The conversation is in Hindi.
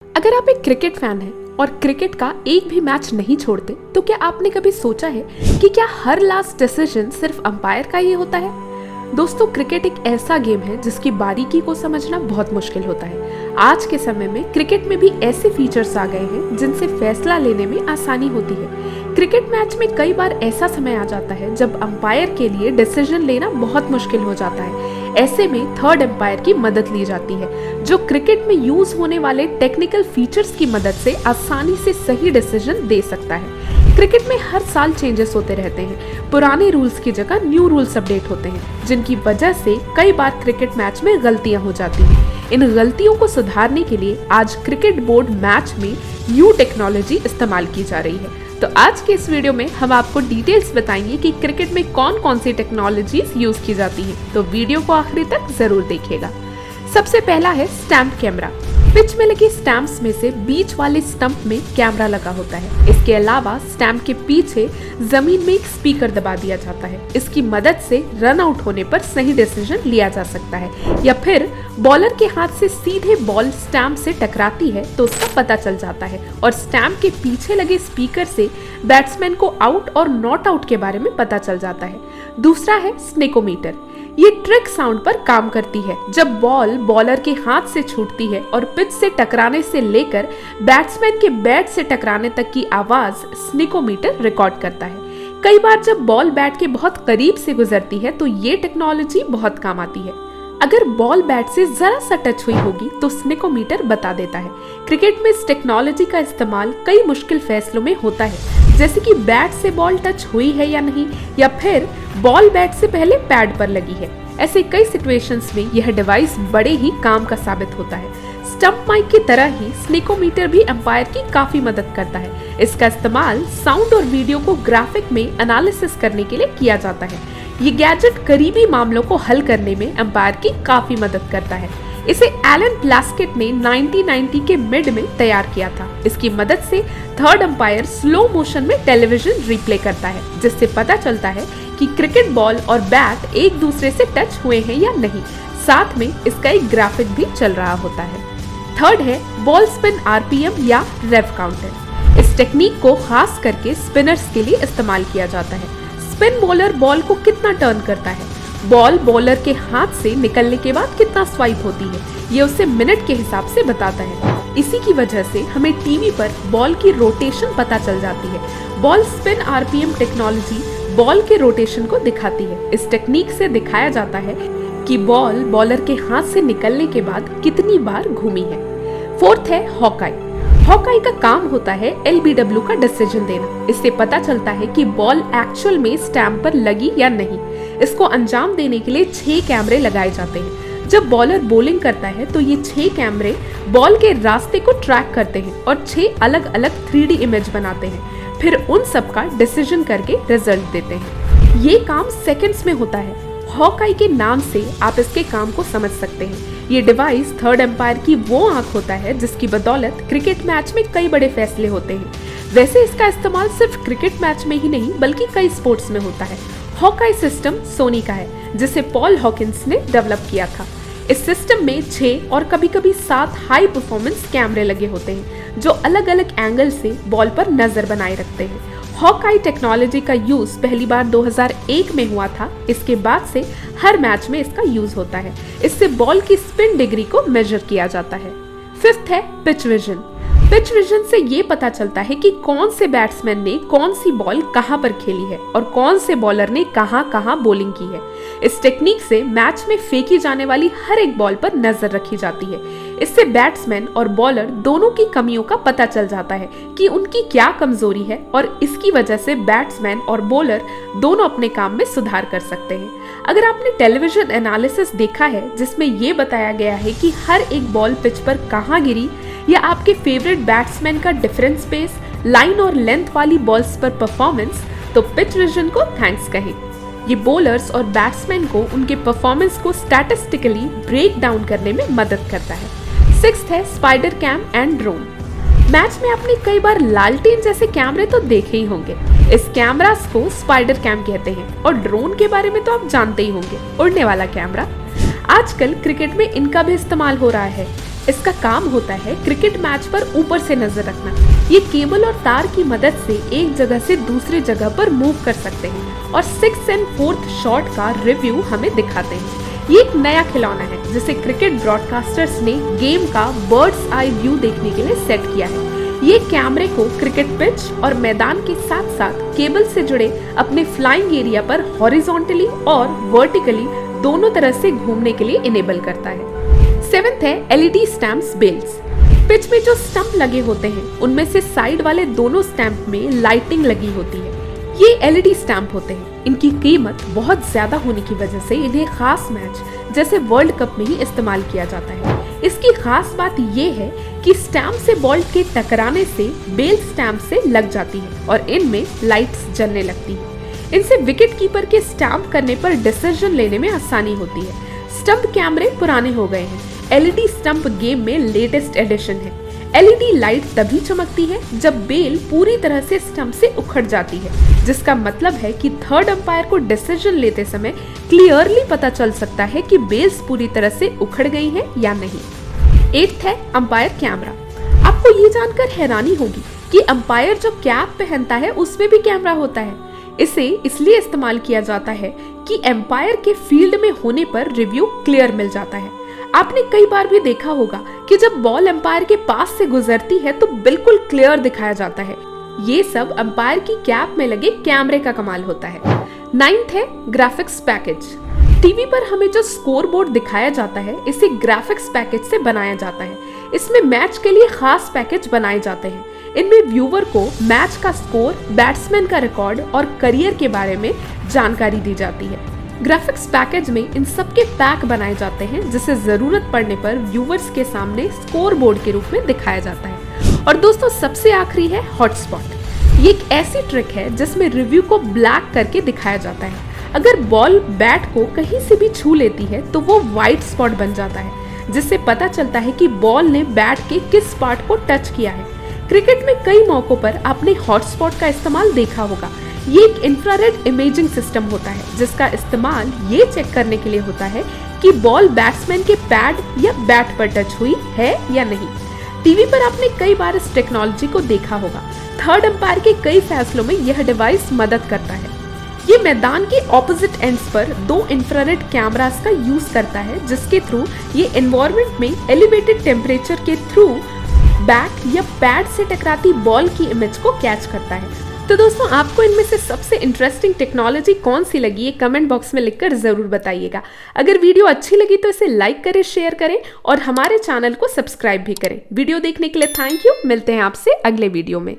अगर आप एक क्रिकेट फैन हैं और क्रिकेट का एक भी मैच नहीं छोड़ते, तो क्या आपने कभी सोचा है कि क्या हर लास्ट डिसीजन सिर्फ अंपायर का ही होता है? दोस्तों, क्रिकेट एक ऐसा गेम है जिसकी बारीकी को समझना बहुत मुश्किल होता है। आज के समय में क्रिकेट में भी ऐसे फीचर्स आ गए हैं जिनसे फैसला लेने में आसानी होती है। क्रिकेट मैच में कई बार ऐसा समय आ जाता है जब अंपायर के लिए डिसीजन लेना बहुत मुश्किल हो जाता है। ऐसे में थर्ड एम्पायर की मदद ली जाती है, जो क्रिकेट में यूज होने वाले टेक्निकल फीचर्स की मदद से आसानी से सही डिसीजन दे सकता है। क्रिकेट में हर साल चेंजेस होते रहते हैं। पुराने रूल्स की जगह न्यू रूल्स अपडेट होते हैं, जिनकी वजह से कई बार क्रिकेट मैच में गलतियां हो जाती हैं। इन गलतियों को सुधारने के लिए आज क्रिकेट बोर्ड मैच में न्यू टेक्नोलॉजी इस्तेमाल की जा रही है। तो आज के इस वीडियो में हम आपको डिटेल्स बताएंगे कि क्रिकेट में कौन कौन सी टेक्नोलॉजीज यूज की जाती हैं। तो वीडियो को आखिरी तक जरूर देखिएगा। सबसे पहला है स्टैम्प कैमरा। पिच में लगे स्टैम्प्स में से बीच वाले स्टंप में कैमरा लगा होता है। इसके अलावा स्टैम्प के पीछे जमीन में एक स्पीकर दबा दिया जाता है। इसकी मदद से रन आउट होने पर सही डिसीजन लिया जा सकता है, या फिर बॉलर के हाथ से सीधे बॉल स्टैम्प से टकराती है तो उसका पता चल जाता है, और स्टैम्प के पीछे लगे स्पीकर से बैट्समैन को आउट और नॉट आउट के बारे में पता चल जाता है। दूसरा है स्नेकोमीटर। ये ट्रिक साउंड पर काम करती है। जब बॉल बॉलर के हाथ से छूटती है और पिच से टकराने से लेकर बैट्समैन के बैट से टकराने तक की आवाज स्नेकोमीटर रिकॉर्ड करता है। कई बार जब बॉल बैट के बहुत करीब से गुजरती है तो ये टेक्नोलॉजी बहुत काम आती है। अगर बॉल बैट से जरा सा टच हुई होगी तो स्नेकोमीटर बता देता है। क्रिकेट में इस टेक्नोलॉजी का इस्तेमाल कई मुश्किल फैसलों में होता है, जैसे कि बैट से बॉल टच हुई है या नहीं, या फिर बॉल बैट से पहले पैड पर लगी है। ऐसे कई सिचुएशंस में यह डिवाइस बड़े ही काम का साबित होता है। स्टंप माइक की तरह ही स्नेकोमीटर भी अंपायर की काफी मदद करता है। इसका इस्तेमाल साउंड और वीडियो को ग्राफिक में एनालिसिस करने के लिए किया जाता है। ये गैजेट करीबी मामलों को हल करने में अंपायर की काफी मदद करता है। इसे एलन प्लास्केट ने 1990 के मिड में तैयार किया था। इसकी मदद से थर्ड अंपायर स्लो मोशन में टेलीविजन रिप्ले करता है, जिससे पता चलता है कि क्रिकेट बॉल और बैट एक दूसरे से टच हुए हैं या नहीं। साथ में इसका एक ग्राफिक भी चल रहा होता है। थर्ड है बॉल स्पिन आरपीएम या रेव काउंटर। इस टेक्निक को खास करके स्पिनर्स के लिए इस्तेमाल किया जाता है। स्पिन बॉलर बॉल को कितना टर्न करता है, बॉल बॉलर के हाथ से निकलने के बाद कितना स्वाइप होती है, ये उसे मिनट के हिसाब से बताता है। इसी की वजह से हमें टीवी पर बॉल की रोटेशन पता चल जाती है। Ball spin RPM technology ball के रोटेशन को दिखाती है। इस टेक्निक से दिखाया जाता है कि बॉल बॉलर के हाथ से निकलने के बाद कितनी बार घूमी है। फोर्थ है हॉकाई। हॉकाई का काम होता है एलबीडब्ल्यू का डिसीजन देना। इससे पता चलता है कि बॉल एक्चुअल में स्टैम्प पर लगी या नहीं। इसको अंजाम देने के लिए 6 कैमरे लगाए जाते हैं। जब बॉलर बॉलिंग करता है तो ये 6 कैमरे बॉल के रास्ते को ट्रैक करते हैं और 6 अलग अलग 3D इमेज बनाते हैं। फिर उन सब का डिसीजन करके रिजल्ट देते हैं। ये काम सेकंड्स में होता है। हॉकाई के नाम से आप इसके काम को समझ सकते हैं। ये डिवाइस थर्ड एम्पायर की वो आंख होता है जिसकी बदौलत क्रिकेट मैच में कई बड़े फैसले होते हैं। वैसे इसका इस्तेमाल सिर्फ क्रिकेट मैच में ही नहीं बल्कि कई स्पोर्ट्स में होता है। हॉकाई सिस्टम सोनी का है, जिसे पॉल हॉकिंस ने डेवलप किया था। इस सिस्टम में 6 और कभी-कभी 7 हाई परफॉर्मेंस कैमरे लगे होते हैं, जो अलग अलग एंगल से बॉल पर नजर बनाए रखते हैं। हॉकाई टेक्नोलॉजी का यूज पहली बार 2001 में हुआ था। इसके बाद से हर मैच में इसका यूज होता है। इससे बॉल की स्पिन डिग्री को मेजर किया जाता है। फिफ्थ है पिच विजन। पिच विजन से ये पता चलता है कि कौन से बैट्समैन ने कौन सी बॉल कहां पर खेली है और कौन से बॉलर ने कहां बॉलिंग की है। इस टेक्निक से मैच में फेंकी जाने वाली हर एक बॉल पर नजर रखी जाती है। इससे बैट्समैन और बॉलर दोनों की कमियों का पता चल जाता है कि उनकी क्या कमजोरी है, और इसकी वजह से बैट्समैन और बॉलर दोनों अपने काम में सुधार कर सकते हैं। अगर आपने टेलीविजन एनालिसिस देखा है जिसमें ये बताया गया है कि हर एक बॉल पिच पर कहाँ गिरी, या आपके फेवरेट बैट्समैन का डिफरेंस स्पेस, लाइन और लेंथ वाली बॉल्स पर परफॉर्मेंस, तो पिच विजन को थैंक्स कहें। ये बॉलर्स और बैट्समैन को उनके परफॉर्मेंस को स्टैटिस्टिकली ब्रेक डाउन करने में मदद करता है। सिक्स्थ है spider cam and drone. Match में आपने कई बार लालटेन जैसे कैमरे तो देखे ही होंगे। इस कैमरास को स्पाइडर कैम कहते हैं, और ड्रोन के बारे में तो आप जानते ही होंगे, उड़ने वाला कैमरा। आजकल क्रिकेट में इनका भी इस्तेमाल हो रहा है। इसका काम होता है क्रिकेट मैच पर ऊपर से नजर रखना। ये केबल और तार की मदद से एक जगह से दूसरी जगह पर मूव कर सकते हैं और 6 और 4th शॉट का रिव्यू हमें दिखाते हैं। ये एक नया खिलौना है जिसे क्रिकेट ब्रॉडकास्टर्स ने गेम का बर्ड्स आई व्यू देखने के लिए सेट किया है। ये कैमरे को क्रिकेट पिच और मैदान के साथ साथ केबल से जुड़े अपने फ्लाइंग एरिया पर हॉरिजॉन्टली और वर्टिकली दोनों तरह से घूमने के लिए इनेबल करता है। 7th है LED स्टैम्प्स बेल्स। पिच में जो स्टंप लगे होते हैं उनमें से साइड वाले दोनों स्टैम्प में लाइटिंग लगी होती है। ये LED स्टैम्प होते हैं। इनकी कीमत बहुत ज्यादा होने की वजह से इन्हें खास मैच जैसे वर्ल्ड कप में ही इस्तेमाल किया जाता है। इसकी खास बात ये है कि स्टैम्प से बॉल के टकराने से बेल स्टैम्प से लग जाती है और इनमें लाइट्स जलने लगती है। इनसे विकेट कीपर के स्टैम्प करने पर डिसीजन लेने में आसानी होती है। स्टंप कैमरे पुराने हो गए हैं। LED स्टंप गेम में लेटेस्ट एडिशन है। LED लाइट तभी चमकती है जब बेल पूरी तरह से स्टंप से उखड़ जाती है, जिसका मतलब है कि थर्ड अंपायर को डिसीजन लेते समय क्लियरली पता चल सकता है कि बेल्स पूरी तरह से उखड़ गई हैं या नहीं। 8th है अंपायर कैमरा। आपको ये जानकर हैरानी होगी कि अंपायर जो कैप पहनता है उसमें भी कैमरा होता है। इसे इसलिए इस्तेमाल किया जाता है कि एम्पायर के फील्ड में होने पर रिव्यू क्लियर मिल जाता है। आपने कई बार भी देखा होगा कि जब बॉल एम्पायर के पास से गुजरती है तो बिल्कुल क्लियर दिखाया जाता है। ये सब एम्पायर की कैप में लगे कैमरे का कमाल होता है। 9th है ग्राफिक्स पैकेज। टीवी पर हमें जो स्कोर बोर्ड दिखाया जाता है इसे ग्राफिक्स पैकेज से बनाया जाता है। इसमें मैच के लिए खास पैकेज बनाए जाते हैं। इनमें व्यूवर को मैच का स्कोर, बैट्समैन का रिकॉर्ड और करियर के बारे में जानकारी दी जाती है। ग्राफिक्स पैकेज में इन सब के पैक बनाए जाते हैं जिसे जरूरत पड़ने पर व्यूवर्स के सामने स्कोर बोर्ड के रूप में दिखाया जाता है। और दोस्तों सबसे आखिरी है हॉटस्पॉट। ये एक ऐसी ट्रिक है जिसमें रिव्यू को ब्लैक करके दिखाया जाता है। अगर बॉल बैट को कहीं से भी छू लेती है तो वो व्हाइट स्पॉट बन जाता है, जिससे पता चलता है कि बॉल ने बैट के किस पार्ट को टच किया है। क्रिकेट में कई मौकों पर आपने हॉटस्पॉट का इस्तेमाल देखा होगा। ये एक इंफ्रारेड इमेजिंग सिस्टम होता है जिसका इस्तेमाल ये चेक करने के लिए होता है कि बॉल बैट्समैन के पैड या बैट पर टच हुई है या नहीं। टीवी पर आपने कई बार इस टेक्नोलॉजी को देखा होगा। थर्ड अंपायर के कई फैसलों में यह डिवाइस मदद करता है। ये मैदान के ऑपोजिट एंड्स पर 2 इंफ्रारेड कैमरास का यूज करता है, जिसके थ्रू ये एनवायरनमेंट में एलिवेटेड टेम्परेचर के थ्रू बैट या पैड से टकराती बॉल की इमेज को कैच करता है। तो दोस्तों आपको इनमें से सबसे इंटरेस्टिंग टेक्नोलॉजी कौन सी लगी है कमेंट बॉक्स में लिखकर जरूर बताइएगा। अगर वीडियो अच्छी लगी तो इसे लाइक करें, शेयर करें और हमारे चैनल को सब्सक्राइब भी करें। वीडियो देखने के लिए थैंक यू। मिलते हैं आपसे अगले वीडियो में।